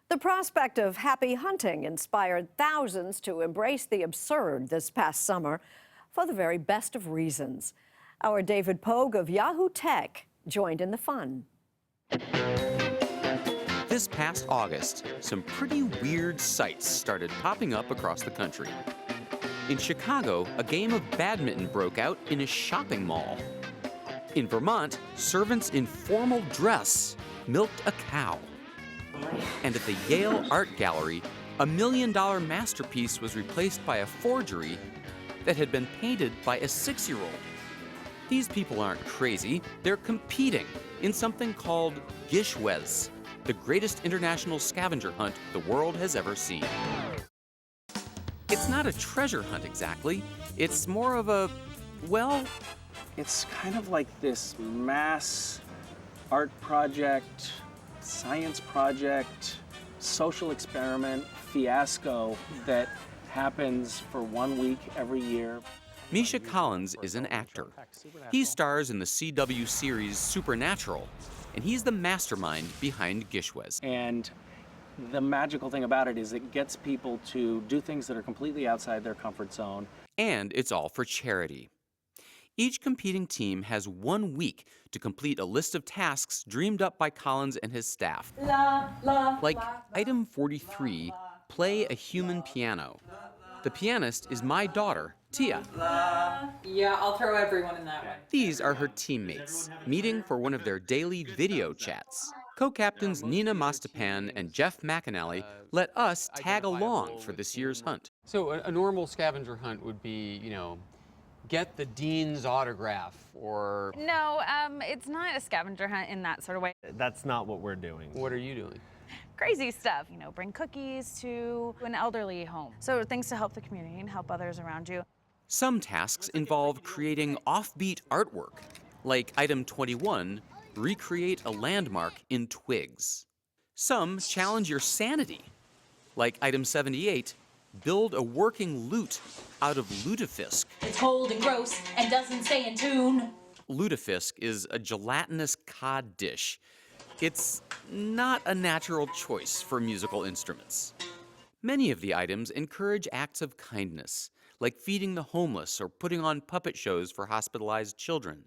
The prospect of happy hunting inspired thousands to embrace the absurd this past summer for the very best of reasons. Our David Pogue of Yahoo Tech joined in the fun. This past August, some pretty weird sights started popping up across the country. In Chicago, a game of badminton broke out in a shopping mall. In Vermont, servants in formal dress milked a cow. And at the Yale Art Gallery, a $1 million masterpiece was replaced by a forgery that had been painted by a 6-year-old. These people aren't crazy, they're competing in something called GISHWHES, the greatest international scavenger hunt the world has ever seen. It's not a treasure hunt exactly, it's more of a, well... It's kind of like this mass art project, science project, social experiment, fiasco that happens for 1 week every year. Misha Collins is an actor. He stars in the CW series Supernatural, and he's the mastermind behind GISHWHES. And the magical thing about it is it gets people to do things that are completely outside their comfort zone. And it's all for charity. Each competing team has 1 week to complete a list of tasks dreamed up by Collins and his staff. Like item 43, play a human piano. The pianist is my daughter, Tia. Yeah, I'll throw everyone in that one. These are her teammates, meeting for one of their daily video chats. Co-captains Nina Mastapan and Jeff McAnally let us tag along for this year's hunt. So a normal scavenger hunt would be, get the dean's autograph or... No, it's not a scavenger hunt in that sort of way. That's not what we're doing. What are you doing? Crazy stuff, bring cookies to an elderly home. So things to help the community and help others around you. Some tasks involve creating offbeat artwork, like item 21, recreate a landmark in twigs. Some challenge your sanity, like item 78, build a working lute out of lutefisk. It's cold and gross and doesn't stay in tune. Lutefisk is a gelatinous cod dish. It's not a natural choice for musical instruments. Many of the items encourage acts of kindness, like feeding the homeless or putting on puppet shows for hospitalized children.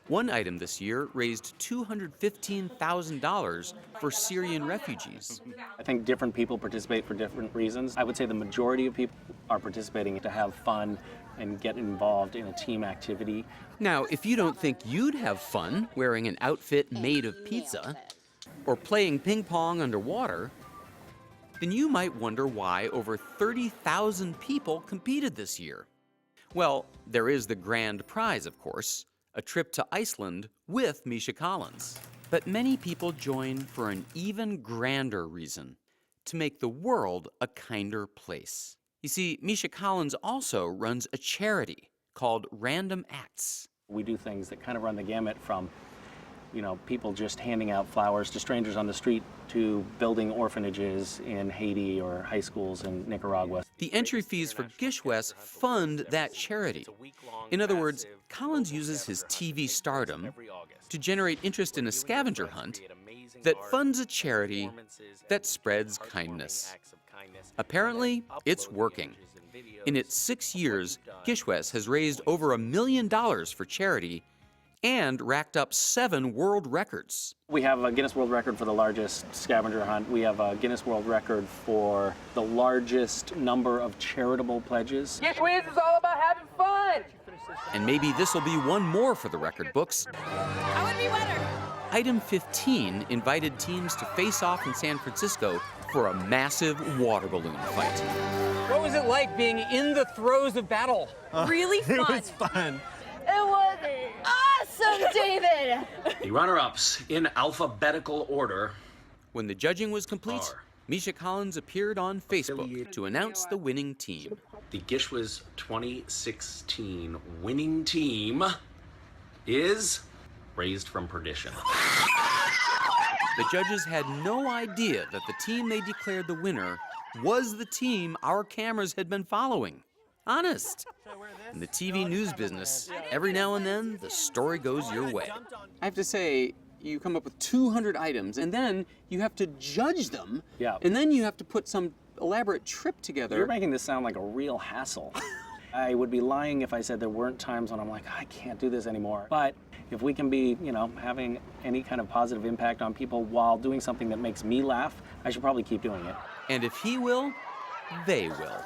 One item this year raised $215,000 for Syrian refugees. I think different people participate for different reasons. I would say the majority of people are participating to have fun and get involved in a team activity. Now, if you don't think you'd have fun wearing an outfit made of pizza or playing ping pong underwater, then you might wonder why over 30,000 people competed this year. Well, there is the grand prize, of course, a trip to Iceland with Misha Collins. But many people join for an even grander reason, to make the world a kinder place. You see, Misha Collins also runs a charity called Random Acts. We do things that kind of run the gamut from, people just handing out flowers to strangers on the street to building orphanages in Haiti or high schools in Nicaragua. The entry fees for GISHWHES fund that charity. In other words, Collins uses his TV stardom to generate interest in a scavenger hunt that funds a charity that spreads kindness. Apparently, it's working. In its 6 years, GISHWHES has raised over $1 million for charity and racked up 7 world records. We have a Guinness World Record for the largest scavenger hunt. We have a Guinness World Record for the largest number of charitable pledges. GISHWHES is all about having fun! And maybe this will be one more for the record books. I would be wetter. Item 15 invited teams to face off in San Francisco for a massive water balloon fight. What was it like being in the throes of battle? Really fun. It was fun. It was awesome, David! The runner-ups in alphabetical order. When the judging was complete, Misha Collins appeared on Facebook to announce the winning team. The GISHWHES 2016 winning team is Raised from Perdition. The judges had no idea that the team they declared the winner was the team our cameras had been following. Honest. In the TV news business, every now and then, the story goes your way. I have to say, you come up with 200 items, and then you have to judge them, Yeah. and then you have to put some elaborate trip together. You're making this sound like a real hassle. I would be lying if I said there weren't times when I'm like, I can't do this anymore. But if we can be, you know, having any kind of positive impact on people while doing something that makes me laugh, I should probably keep doing it. And if he will, they will.